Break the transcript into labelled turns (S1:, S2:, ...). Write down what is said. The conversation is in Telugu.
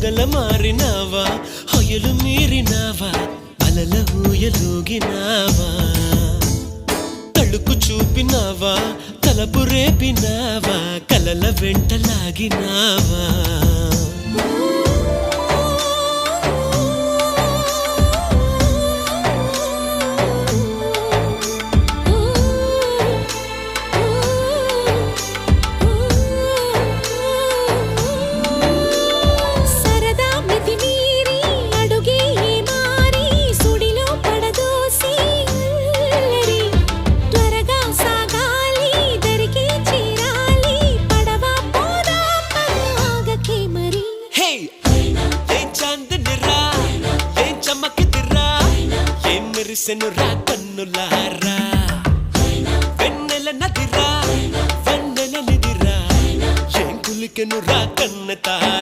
S1: పొగల మారినావా హొయలు మీరినావా అలల ఊయలూగినావా తళుకు చూపినావా తలపు రేపినావా కలల వెంటలాగినావా మెరిసెనురా కన్నులారా వెన్నెల నదిరా వెన్నెల నిదిరా ఏం కులికెనురా కన్నెతా